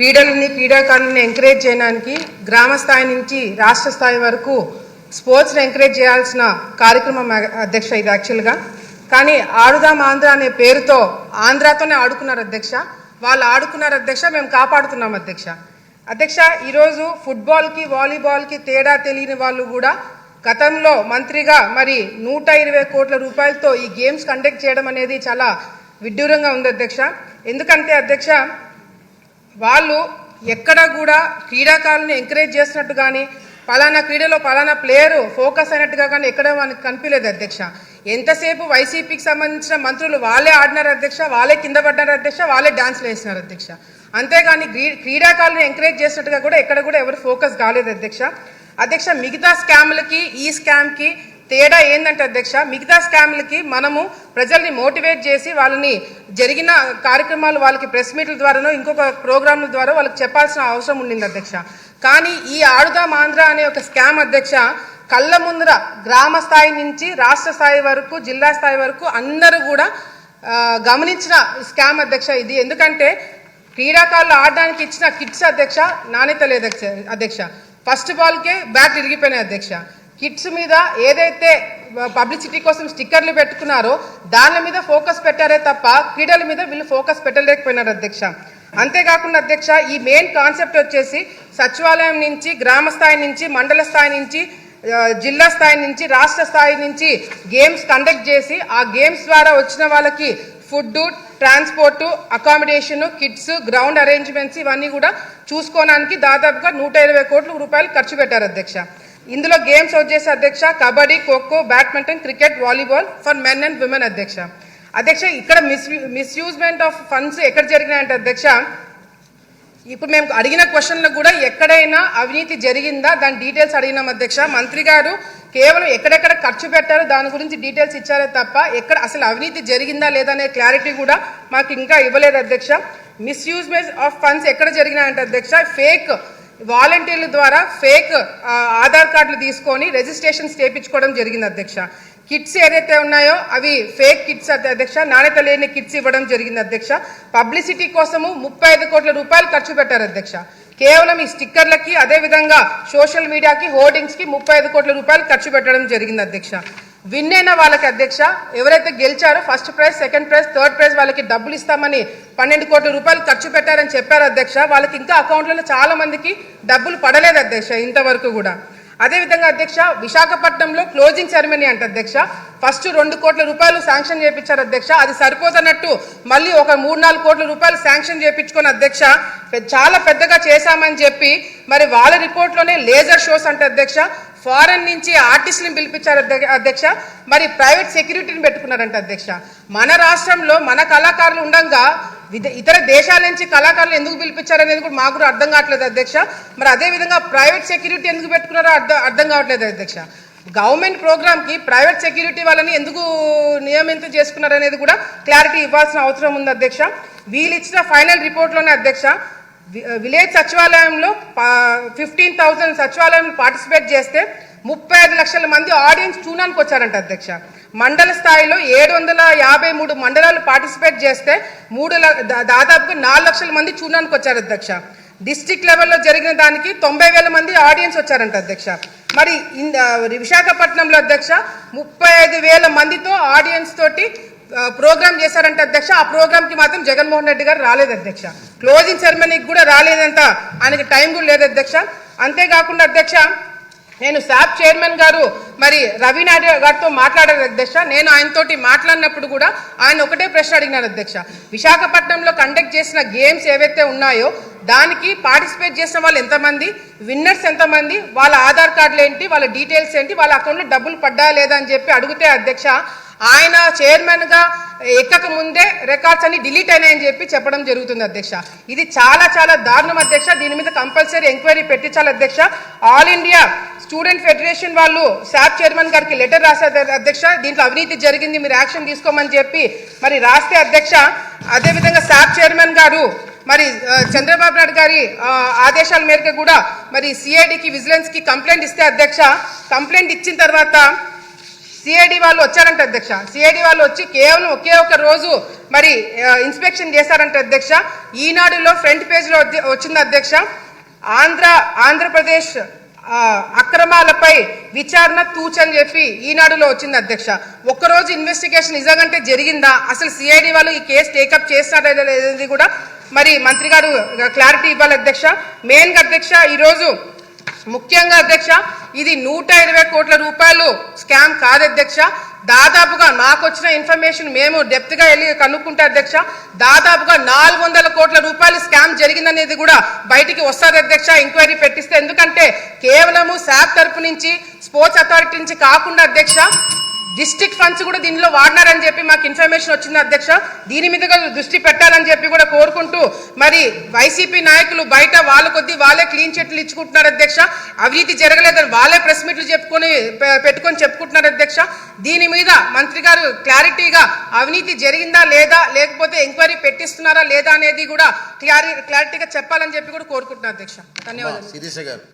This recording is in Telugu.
క్రీడాకారులను ఎంకరేజ్ చేయడానికి గ్రామ స్థాయి నుంచి రాష్ట్ర స్థాయి వరకు స్పోర్ట్స్ని ఎంకరేజ్ చేయాల్సిన కార్యక్రమం అధ్యక్ష ఇది యాక్చువల్గా. కానీ ఆడుదాం ఆంధ్ర అనే పేరుతో ఆంధ్రాతోనే ఆడుకున్నారు అధ్యక్ష. వాళ్ళు ఆడుకున్నారు అధ్యక్ష, మేము కాపాడుతున్నాం అధ్యక్ష. అధ్యక్ష, ఈరోజు ఫుట్బాల్కి వాలీబాల్కి తేడా తెలియని వాళ్ళు కూడా గతంలో మంత్రిగా మరి 120 కోట్ల రూపాయలతో ఈ గేమ్స్ కండక్ట్ చేయడం అనేది చాలా విడ్డూరంగా ఉంది అధ్యక్ష. ఎందుకంటే అధ్యక్ష, వాళ్ళు ఎక్కడ కూడా క్రీడాకారులను ఎంకరేజ్ చేసినట్టు కానీ పలానా క్రీడలో పలానా ప్లేయర్ ఫోకస్ అయినట్టుగా కానీ ఎక్కడ మనకు కనిపించలేదు అధ్యక్ష. ఎంతసేపు వైసీపీకి సంబంధించిన మంత్రులు వాళ్ళే ఆడినారు అధ్యక్ష, వాళ్ళే కింద పడ్డారు అధ్యక్ష, వాళ్ళే డాన్స్లు వేసినారు అధ్యక్ష. అంతేగాని క్రీడాకారులను ఎంకరేజ్ చేసినట్టుగా కూడా ఎక్కడ కూడా ఎవరు ఫోకస్ కాలేదు అధ్యక్ష. అధ్యక్ష, మిగతా స్కామ్లకి ఈ స్కామ్కి తేడా ఏంటంటే అధ్యక్ష, మిగతా స్కామ్లకి మనము ప్రజల్ని మోటివేట్ చేసి వాళ్ళని జరిగిన కార్యక్రమాలు వాళ్ళకి ప్రెస్ మీట్ల ద్వారానో ఇంకొక ప్రోగ్రాంల ద్వారా వాళ్ళకి చెప్పాల్సిన అవసరం ఉండింది అధ్యక్ష. కానీ ఈ ఆడుదాం ఆంధ్ర అనే ఒక స్కామ్ అధ్యక్ష కళ్ళ ముందర గ్రామ స్థాయి నుంచి రాష్ట్ర స్థాయి వరకు జిల్లా స్థాయి వరకు అందరూ కూడా గమనించిన స్కామ్ అధ్యక్ష ఇది. ఎందుకంటే క్రీడాకారులు ఆడడానికి ఇచ్చిన కిట్స్ అధ్యక్ష నాణ్యత లేదు అధ్యక్ష. ఫస్ట్ బాల్కే బ్యాట్ ఇరిగిపోయినాయి అధ్యక్ష. కిట్స్ మీద ఏదైతే పబ్లిసిటీ కోసం స్టిక్కర్లు పెట్టుకున్నారో దాని మీద ఫోకస్ పెట్టారే తప్ప క్రీడల మీద వీళ్ళు ఫోకస్ పెట్టలేకపోయినారు అధ్యక్ష. అంతేకాకుండా అధ్యక్ష, ఈ మెయిన్ కాన్సెప్ట్ వచ్చేసి సచివాలయం నుంచి గ్రామ స్థాయి నుంచి మండల స్థాయి నుంచి జిల్లా స్థాయి నుంచి రాష్ట్ర స్థాయి నుంచి గేమ్స్ కండక్ట్ చేసి ఆ గేమ్స్ ద్వారా వచ్చిన వాళ్ళకి food, transport, accommodation, kits, ground arrangements ఇవన్నీ కూడా చూసుకోవడానికి దాదాపుగా 120 కోట్ల రూపాయలు ఖర్చు పెట్టారు అధ్యక్ష. ఇందులో గేమ్స్ వచ్చేసి అధ్యక్ష kabaddi, kho kho, badminton, cricket, volleyball for men and women అధ్యక్ష. అధ్యక్ష, ఇక్కడ మిస్యూజ్మెంట్ ఆఫ్ ఫండ్స్ ఎక్కడ జరిగినాయంటే అధ్యక్ష, ఇప్పుడు మేము అడిగిన క్వశ్చన్లకు కూడా ఎక్కడైనా అవినీతి జరిగిందా దాని డీటెయిల్స్ అడిగినాం అధ్యక్ష. మంత్రి గారు కేవలం ఎక్కడెక్కడ ఖర్చు పెట్టారో దాని గురించి డీటెయిల్స్ ఇచ్చారే తప్ప ఎక్కడ అసలు అవినీతి జరిగిందా లేదా అనే క్లారిటీ కూడా మాకు ఇంకా ఇవ్వలేదు అధ్యక్ష. మిస్యూజ్మెంట్ ఆఫ్ ఫండ్స్ ఎక్కడ జరిగినాయంటే అధ్యక్ష, ఫేక్ వాలంటీర్ల ద్వారా ఫేక్ ఆధార్ కార్డులు తీసుకొని రిజిస్ట్రేషన్స్ చేయించుకోవడం జరిగింది అధ్యక్ష. కిట్స్ ఏదైతే ఉన్నాయో అవి ఫేక్ కిట్స్ అధ్యక్ష, నాణ్యత లేని కిట్స్ ఇవ్వడం జరిగింది అధ్యక్ష. పబ్లిసిటీ కోసము 35 కోట్ల రూపాయలు ఖర్చు పెట్టారు అధ్యక్ష. కేవలం ఈ స్టిక్కర్లకి అదేవిధంగా సోషల్ మీడియాకి హోర్డింగ్స్కి 35 కోట్ల రూపాయలు ఖర్చు పెట్టడం జరిగింది అధ్యక్ష. విన్ అయిన వాళ్ళకి అధ్యక్ష ఎవరైతే గెలిచారో first prize, second prize, third prize వాళ్ళకి డబ్బులు ఇస్తామని 12 కోట్ల రూపాయలు ఖర్చు పెట్టారని చెప్పారు అధ్యక్ష. వాళ్ళకి ఇంకా అకౌంట్లలో చాలా మందికి డబ్బులు పడలేదు అధ్యక్ష ఇంతవరకు కూడా. అదేవిధంగా అధ్యక్ష, విశాఖపట్నంలో క్లోజింగ్ సెరమనీ అంటే అధ్యక్ష ఫస్ట్ 2 కోట్ల రూపాయలు శాంక్షన్ చేయించారు అధ్యక్ష. అది సరిపోతున్నట్టు మళ్ళీ ఒక 3-4 కోట్ల రూపాయలు శాంక్షన్ చేయించుకొని అధ్యక్ష చాలా పెద్దగా చేశామని చెప్పి మరి వాళ్ళ రిపోర్ట్లోనే లేజర్ షోస్ అంటే అధ్యక్ష ఫారెన్ నుంచి ఆర్టిస్టులను పిలిపించారు అధ్యక్ష. మరి ప్రైవేట్ సెక్యూరిటీని పెట్టుకున్నారంట అధ్యక్ష. మన రాష్ట్రంలో మన కళాకారులు ఉండగా ఇతర దేశాల నుంచి కళాకారులు ఎందుకు పిలిపించారనేది కూడా మాకు కూడా అర్థం కావట్లేదు అధ్యక్ష. మరి అదేవిధంగా ప్రైవేట్ సెక్యూరిటీ ఎందుకు పెట్టుకున్నారో అర్థం కావట్లేదు అధ్యక్ష. గవర్నమెంట్ ప్రోగ్రామ్కి ప్రైవేట్ సెక్యూరిటీ వాళ్ళని ఎందుకు నియమితం చేసుకున్నారనేది కూడా క్లారిటీ ఇవ్వాల్సిన అవసరం ఉంది అధ్యక్ష. వీళ్ళు ఇచ్చిన ఫైనల్ రిపోర్ట్లోనే అధ్యక్ష విలేజ్ సచివాలయంలో 15,000 సచివాలయంలో పార్టిసిపేట్ చేస్తే 35 లక్షల మంది ఆడియన్స్ చూడడానికి వచ్చారంట అధ్యక్ష. మండల స్థాయిలో 753 మండలాలు పార్టిసిపేట్ చేస్తే దాదాపుగా 4 లక్షల మంది చూడడానికి వచ్చారు అధ్యక్ష. డిస్ట్రిక్ట్ లెవెల్లో జరిగిన దానికి 90,000 మంది ఆడియన్స్ వచ్చారంట అధ్యక్ష. మరి విశాఖపట్నంలో అధ్యక్ష 35,000 మందితో ఆడియన్స్ తోటి ప్రోగ్రామ్ చేశారంట అధ్యక్ష. ఆ ప్రోగ్రామ్కి మాత్రం జగన్మోహన్ రెడ్డి గారు రాలేదు అధ్యక్ష. క్లోజింగ్ సెరమనీకి కూడా రాలేదంట, ఆయనకి టైం కూడా లేదు అధ్యక్ష. అంతేకాకుండా అధ్యక్ష, నేను శాప్ చైర్మన్ గారు మరి రవినాయుడు గారితో మాట్లాడారు అధ్యక్ష. నేను ఆయనతోటి మాట్లాడినప్పుడు కూడా ఆయన ఒకటే ప్రశ్న అడిగినారు అధ్యక్ష. విశాఖపట్నంలో కండక్ట్ చేసిన గేమ్స్ ఏవైతే ఉన్నాయో దానికి పార్టిసిపేట్ చేసిన వాళ్ళు ఎంతమంది, విన్నర్స్ ఎంతమంది, వాళ్ళ ఆధార్ కార్డులు ఏంటి, వాళ్ళ డీటెయిల్స్ ఏంటి, వాళ్ళ అకౌంట్లో డబ్బులు పడ్డా లేదా అని చెప్పి అడిగితే అధ్యక్ష ఆయన చైర్మన్గా ఎక్కక ముందే రికార్డ్స్ అన్ని డిలీట్ అయినాయని చెప్పి చెప్పడం జరుగుతుంది అధ్యక్ష. ఇది చాలా చాలా దారుణం అధ్యక్ష. దీని మీద కంపల్సరీ ఎంక్వైరీ పెట్టించాలి అధ్యక్ష. ఆల్ ఇండియా స్టూడెంట్ ఫెడరేషన్ వాళ్ళు శాప్ చైర్మన్ గారికి లెటర్ రాశారు అధ్యక్ష. దీంట్లో అవినీతి జరిగింది, మీరు యాక్షన్ తీసుకోమని చెప్పి మరి రాస్తే అధ్యక్ష. అదేవిధంగా శాప్ చైర్మన్ గారు మరి చంద్రబాబు నాయుడు గారి ఆదేశాల మేరకు కూడా మరి సిఐడికి విజిలెన్స్కి కంప్లైంట్ ఇస్తే అధ్యక్ష కంప్లైంట్ ఇచ్చిన తర్వాత సిఐడి వాళ్ళు వచ్చారంట అధ్యక్ష. సిఐడి వాళ్ళు వచ్చి కేవలం ఒకే ఒక రోజు మరి ఇన్స్పెక్షన్ చేశారంట అధ్యక్ష. ఈనాడులో ఫ్రంట్ పేజ్లో వచ్చింది అధ్యక్ష. ఆంధ్రప్రదేశ్ అక్రమాలపై విచారణ తూచని చెప్పి ఈనాడులో వచ్చింది అధ్యక్ష. ఒక్కరోజు ఇన్వెస్టిగేషన్ నిజంగా జరిగిందా, అసలు సిఐడి వాళ్ళు ఈ కేసు టేకప్ చేస్తారా లేదనేది కూడా మరి మంత్రి గారు క్లారిటీ ఇవ్వాలి అధ్యక్ష. మెయిన్గా అధ్యక్ష ఈరోజు ముఖ్యంగా అధ్యక్ష ఇది 120 కోట్ల రూపాయలు స్కామ్ కాదు అధ్యక్ష. దాదాపుగా మాకు వచ్చిన ఇన్ఫర్మేషన్ మేము డెప్త్గా వెళ్ళి కనుక్కుంటే అధ్యక్ష దాదాపుగా 400 కోట్ల రూపాయలు స్కామ్ జరిగిందనేది కూడా బయటికి వస్తుంది అధ్యక్ష ఎంక్వైరీ పెట్టిస్తే. ఎందుకంటే కేవలము శాప్ తరపు నుంచి స్పోర్ట్స్ అథారిటీ నుంచి కాకుండా అధ్యక్ష డిస్ట్రిక్ట్ ఫండ్స్ కూడా దీనిలో వాడినారని చెప్పి మాకు ఇన్ఫర్మేషన్ వచ్చింది అధ్యక్ష. దీని మీద దృష్టి పెట్టాలని చెప్పి కూడా కోరుకుంటూ మరి వైసీపీ నాయకులు బయట వాళ్ళ కొద్దీ వాళ్ళే క్లీన్ చిట్లు ఇచ్చుకుంటున్నారు అధ్యక్ష. అవినీతి జరగలేదని వాళ్ళే ప్రెస్ మీట్లు పెట్టుకొని చెప్పుకుంటున్నారు అధ్యక్ష. దీని మీద మంత్రి గారు క్లారిటీగా అవినీతి జరిగిందా లేదా, లేకపోతే ఎంక్వైరీ పెట్టిస్తున్నారా లేదా అనేది కూడా క్లారిటీగా చెప్పాలని చెప్పి కూడా కోరుకుంటున్నారు అధ్యక్ష. ధన్యవాదాలు.